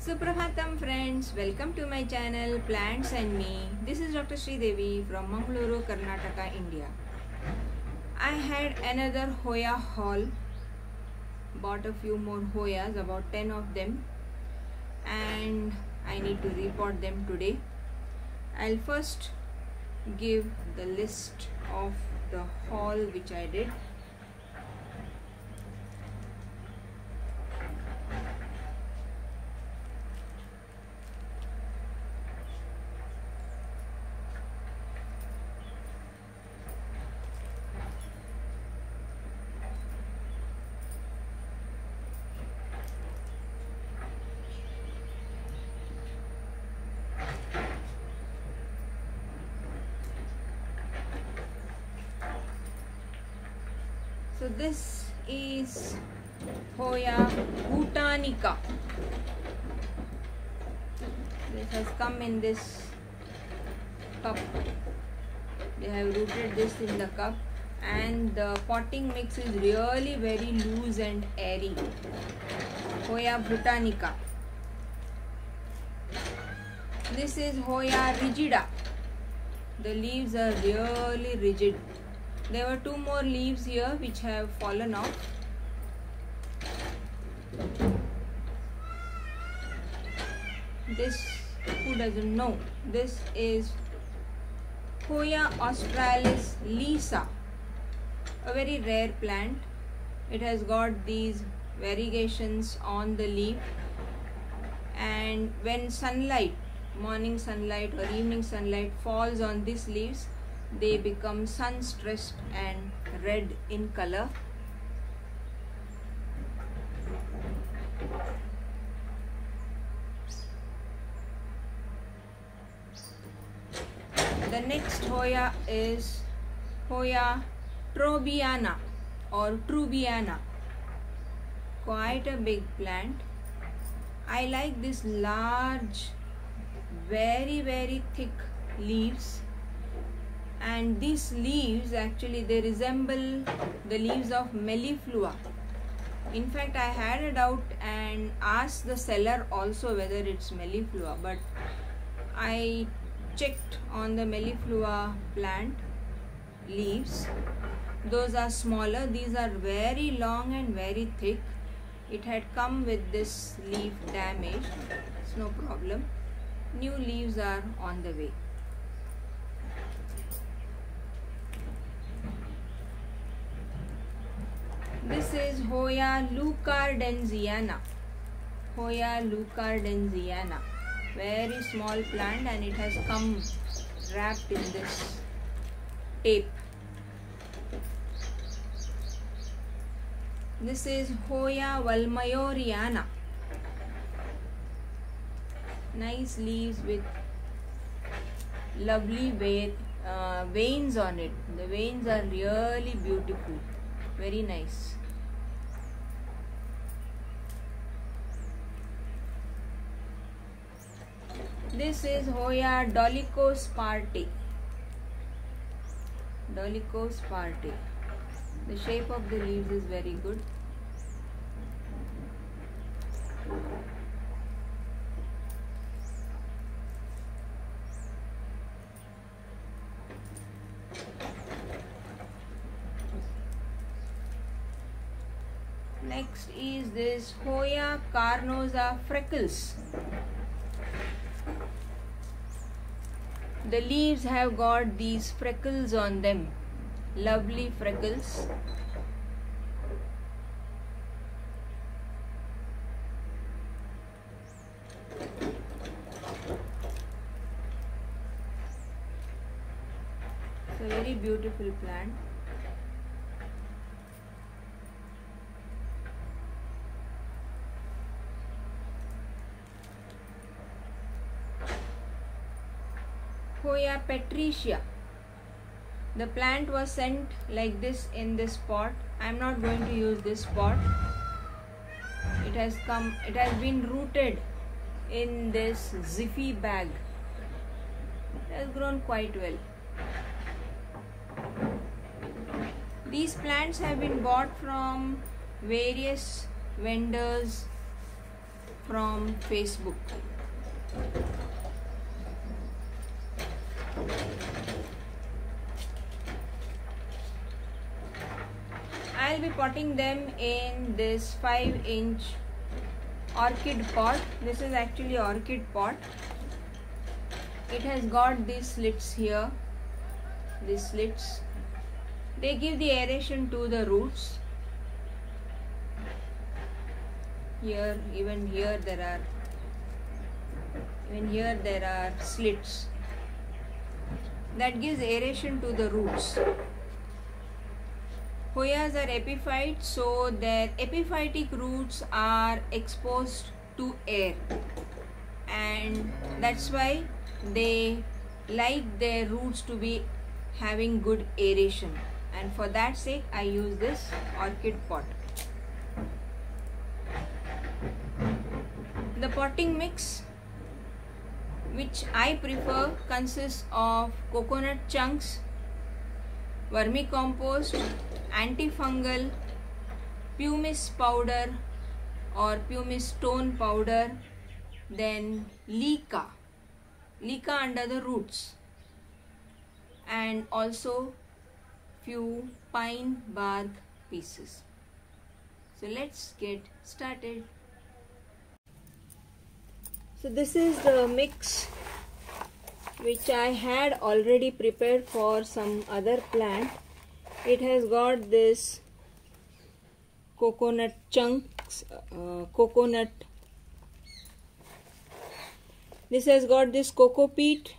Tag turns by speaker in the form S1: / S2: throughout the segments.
S1: Suprabhatam friends, welcome to my channel Plants and Me. This is Dr. Sri Devi from Mangaluru, Karnataka, India. I had another Hoya haul, bought a few more Hoyas, about 10 of them, and I need to report them today. I'll first give the list of the haul which I did. So this is Hoya Bhutanica. This has come in this cup. They have rooted this in the cup, and the potting mix is really very loose and airy. Hoya Bhutanica. This is Hoya Rigida. The leaves are really rigid. There were two more leaves here which have fallen off. This, who doesn't know, this is Hoya australis lisa, a very rare plant. It has got these variegations on the leaf, and when sunlight, morning sunlight or evening sunlight falls on these leaves, they become sun stressed and red in color. The next Hoya is Hoya Trobiana or Trubiana. Quite a big plant. I like this large, very thick leaves. And these leaves, actually they resemble the leaves of Melliflua. In fact, I had a doubt and asked the seller also whether it's Melliflua, but I checked on the Melliflua plant leaves. Those are smaller. These are very long and very thick. It had come with this leaf damage. It's no problem. New leaves are on the way. This is Hoya leucardensiana. Hoya leucardensiana. Very small plant, and it has come wrapped in this tape. This is Hoya valmayoriana. Nice leaves with lovely veins on it. The veins are really beautiful. Very nice. This is Hoya dolichosparte. Dolichosparte. The shape of the leaves is very good. Next is this Hoya carnosa freckles. The leaves have got these freckles on them. Lovely freckles. It's a very beautiful plant. Hoya patricia. The plant was sent like this in this pot. I am not going to use this pot. It has been rooted in this Ziffy bag. It has grown quite well. These plants have been bought from various vendors from Facebook. I'll be potting them in this 5-inch orchid pot. This is actually orchid pot. It has got these slits here. These slits, they give the aeration to the roots. Here, even here there are slits that gives aeration to the roots. Hoyas are epiphytes, so their epiphytic roots are exposed to air, and that's why they like their roots to be having good aeration, and for that sake I use this orchid pot. The potting mix which I prefer consists of coconut chunks, vermicompost, antifungal, pumice powder or pumice stone powder, then leca under the roots, and also few pine bark pieces. So let's get started. So this is the mix which I had already prepared for some other plant. It has got this coconut chunks, this has got this coco peat,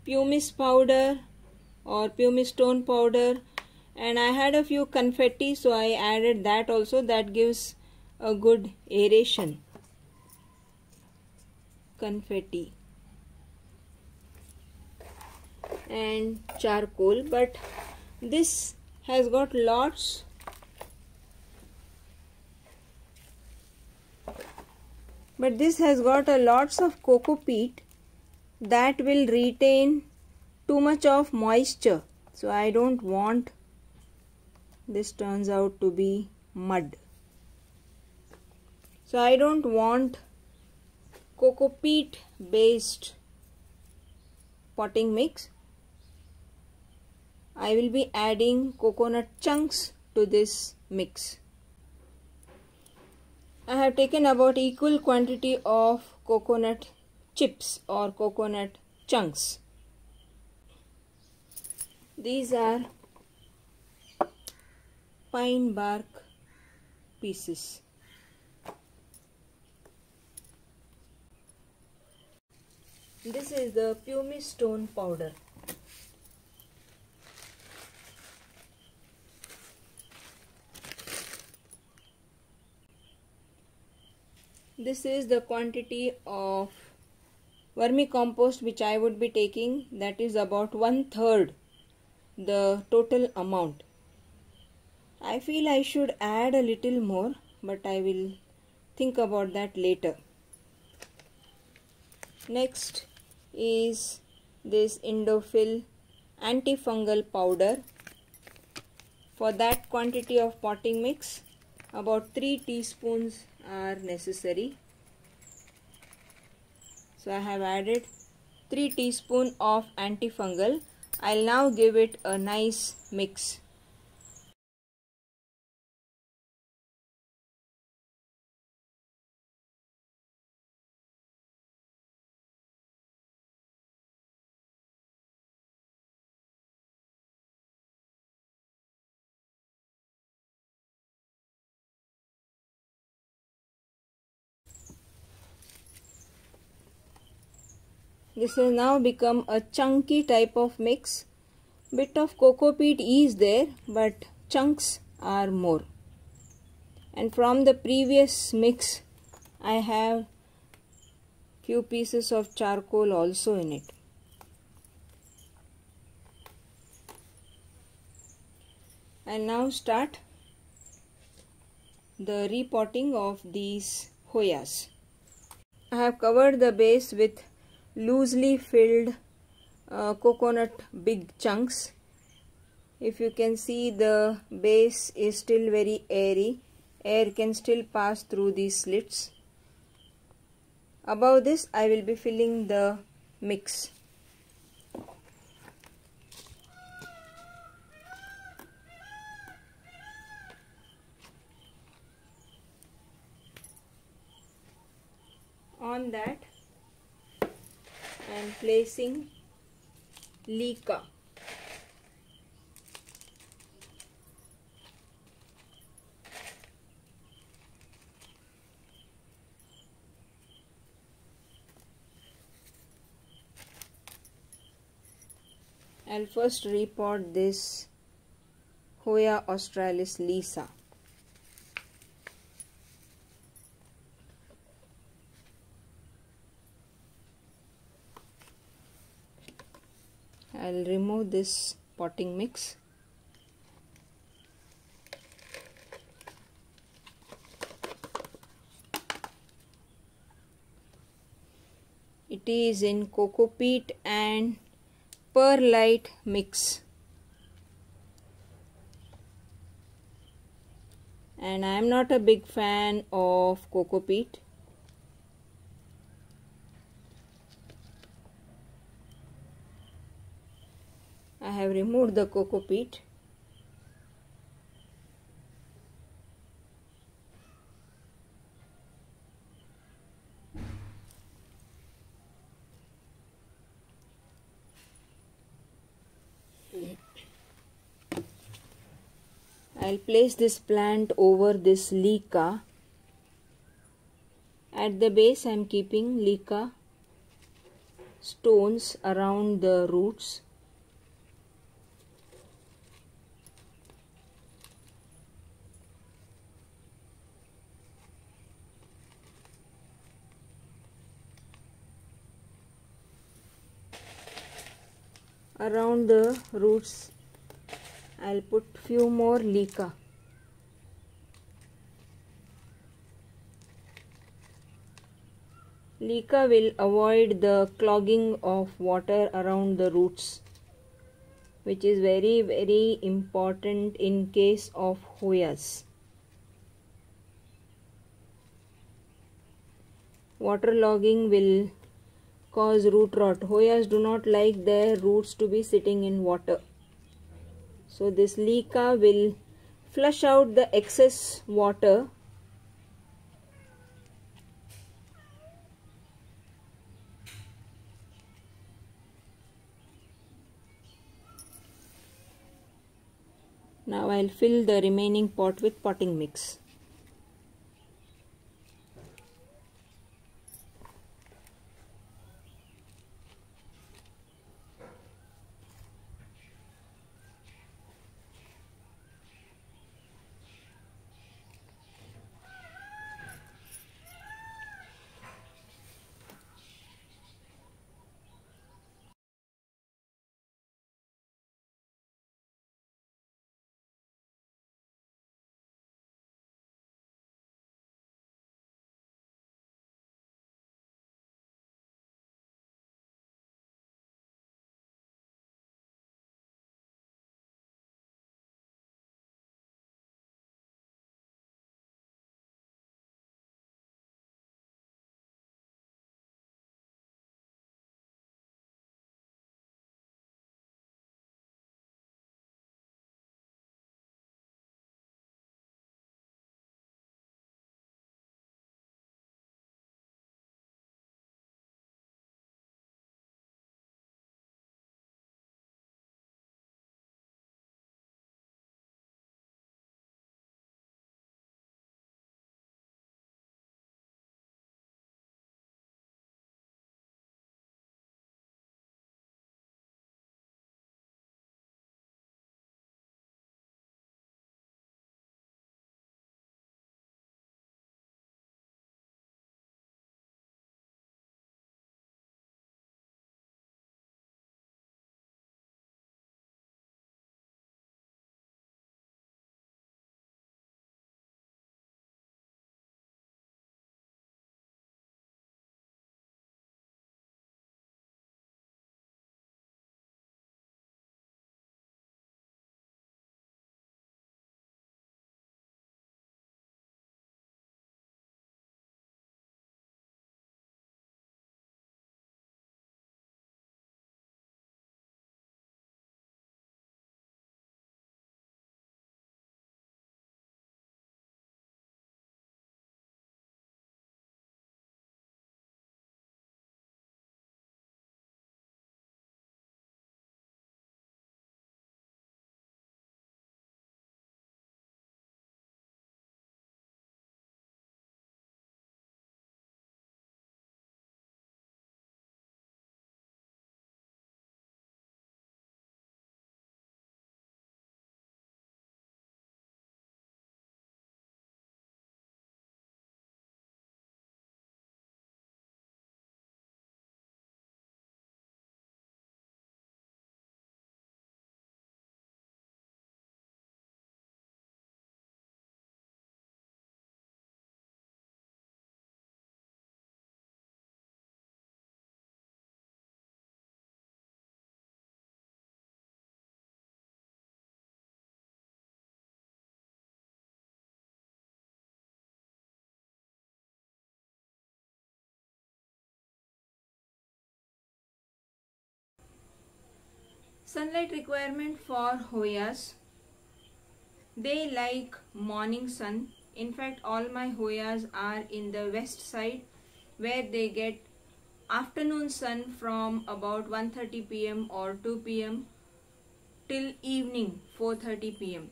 S1: pumice powder or pumice stone powder, and I had a few confetti, so I added that also. That gives a good aeration. Confetti and charcoal, but this has got lots of coco peat that will retain too much of moisture, so I don't want this turns out to be mud. So I don't want coco peat based potting mix. I will be adding coconut chunks to this mix. I have taken about equal quantity of coconut chips or coconut chunks. These are pine bark pieces. This is the pumice stone powder. This is the quantity of vermicompost which I would be taking. That is about 1/3 the total amount. I feel I should add a little more, but I will think about that later. Next is this Indophil antifungal powder. For that quantity of potting mix, about 3 teaspoons are necessary. So I have added 3 teaspoons of antifungal. I'll now give it a nice mix. This has now become a chunky type of mix. Bit of coco peat is there, but chunks are more. And from the previous mix, I have few pieces of charcoal also in it. And now start the repotting of these Hoyas. I have covered the base with loosely filled coconut big chunks. If you can see, the base is still very airy. Air can still pass through these slits. Above this I will be filling the mix. On that I am placing leeka. I'll first repot this Hoya australis lisa. I'll remove this potting mix. It is in coco peat and perlite mix, and I am not a big fan of coco peat. I have removed the coco peat. I'll place this plant over this leeka. At the base I am keeping leeka stones around the roots. Around the roots I'll put few more leeka. Leeka will avoid the clogging of water around the roots, which is very important in case of Hoyas. Waterlogging will cause root rot. Hoyas do not like their roots to be sitting in water. So this leeka will flush out the excess water . Now I'll fill the remaining pot with potting mix. Sunlight requirement for Hoyas. They like morning sun. In fact, all my Hoyas are in the west side where they get afternoon sun from about 1:30 p.m. or 2 p.m. till evening 4:30 p.m.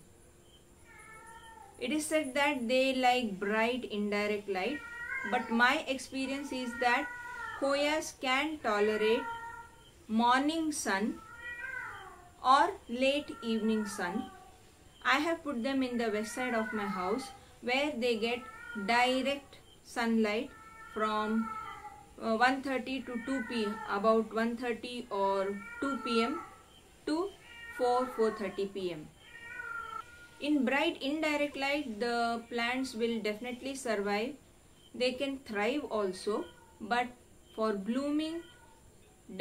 S1: It is said that they like bright indirect light, but my experience is that Hoyas can tolerate morning sun or late evening sun. I have put them in the west side of my house where they get direct sunlight from 1:30 to 2 p.m. about 1:30 or 2 p.m. to 4:30 p.m. In bright indirect light, the plants will definitely survive. They can thrive also, but for blooming,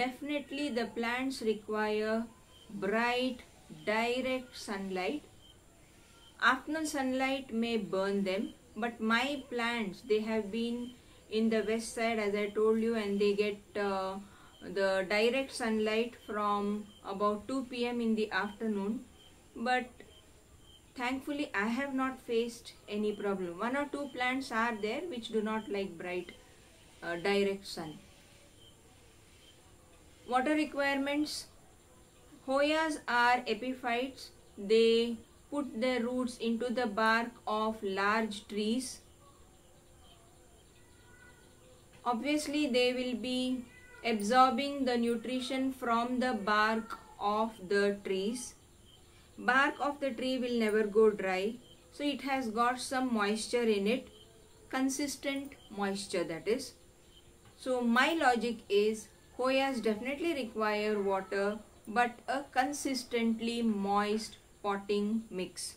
S1: definitely the plants require bright direct sunlight. Afternoon sunlight may burn them, but my plants, they have been in the west side as I told you, and they get the direct sunlight from about 2 p.m. in the afternoon. But thankfully I have not faced any problem. One or two plants are there which do not like bright direct sun. Water requirements. Hoyas are epiphytes. They put their roots into the bark of large trees. Obviously, they will be absorbing the nutrition from the bark of the trees. Bark of the tree will never go dry, so it has got some moisture in it, consistent moisture that is. So my logic is Hoyas definitely require water, but a consistently moist potting mix.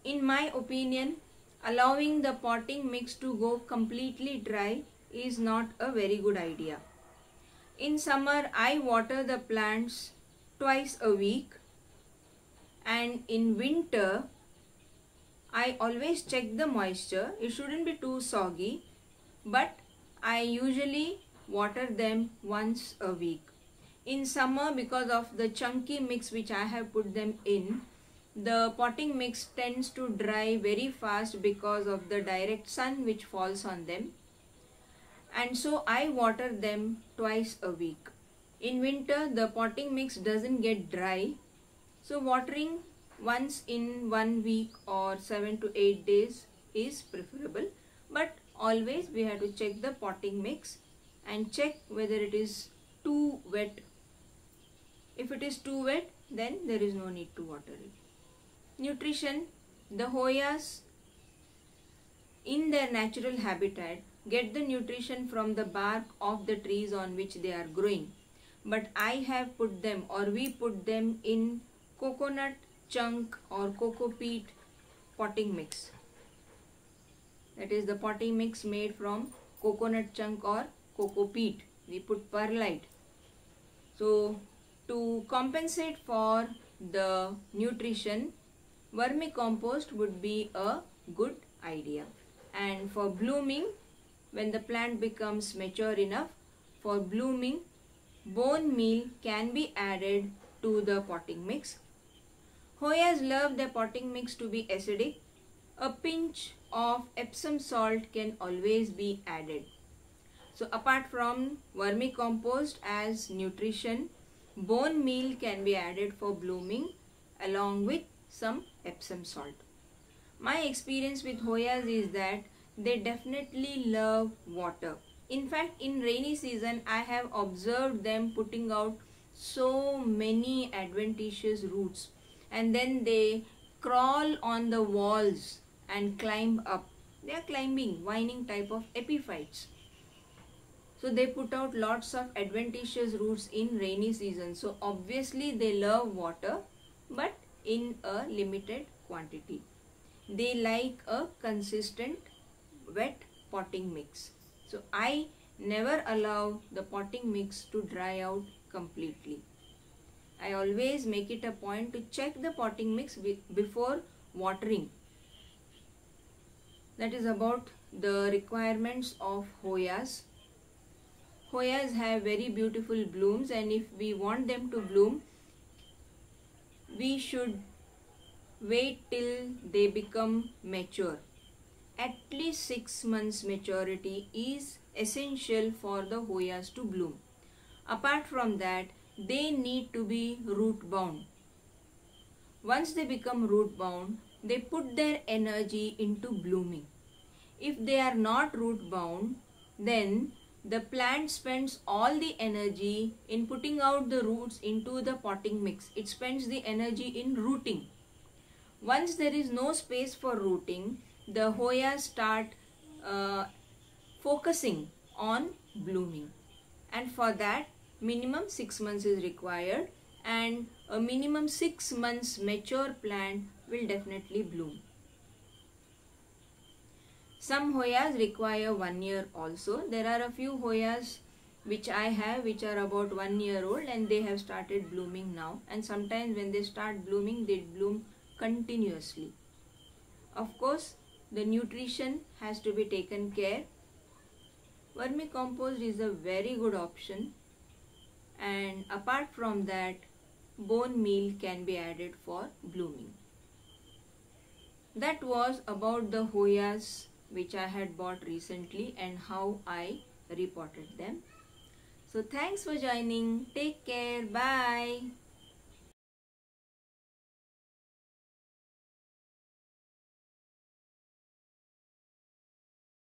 S1: In my opinion, allowing the potting mix to go completely dry is not a very good idea. In summer, I water the plants twice a week, and in winter, I always check the moisture. It shouldn't be too soggy, but I usually water them once a week. In summer, because of the chunky mix which I have put them in, the potting mix tends to dry very fast because of the direct sun which falls on them. And so I water them twice a week. In winter, the potting mix doesn't get dry. So watering once in 1 week or 7 to 8 days is preferable. But always we have to check the potting mix and check whether it is too wet. If it is too wet, then there is no need to water it. Nutrition. The Hoyas in their natural habitat get the nutrition from the bark of the trees on which they are growing. But I have put them, or we put them, in coconut chunk or coco peat potting mix. That is the potting mix made from coconut chunk or coco peat. We put perlite. So to compensate for the nutrition, vermicompost would be a good idea. And for blooming, when the plant becomes mature enough, for blooming, bone meal can be added to the potting mix. Hoyas love their potting mix to be acidic. A pinch of Epsom salt can always be added. So apart from vermicompost as nutrition, bone meal can be added for blooming along with some Epsom salt. My experience with Hoyas is that they definitely love water. In fact, in rainy season, I have observed them putting out so many adventitious roots, and then they crawl on the walls and climb up. They are climbing, whining type of epiphytes. So they put out lots of adventitious roots in rainy season. So obviously they love water, but in a limited quantity. They like a consistent wet potting mix. So I never allow the potting mix to dry out completely. I always make it a point to check the potting mix before watering. That is about the requirements of Hoyas. Hoyas have very beautiful blooms, and if we want them to bloom, we should wait till they become mature. At least 6 months maturity is essential for the Hoyas to bloom. Apart from that, they need to be root bound. Once they become root bound, they put their energy into blooming. If they are not root bound, then the plant spends all the energy in putting out the roots into the potting mix. It spends the energy in rooting. Once there is no space for rooting, the Hoyas start focusing on blooming. And for that, minimum 6 months is required, and a minimum 6 months mature plant will definitely bloom. Some Hoyas require 1 year also. There are a few Hoyas which I have which are about 1 year old and they have started blooming now. And sometimes when they start blooming, they bloom continuously. Of course, the nutrition has to be taken care. Vermicompost is a very good option. And apart from that, bone meal can be added for blooming. That was about the Hoyas which I had bought recently and how I repotted them. So thanks for joining. Take care. Bye.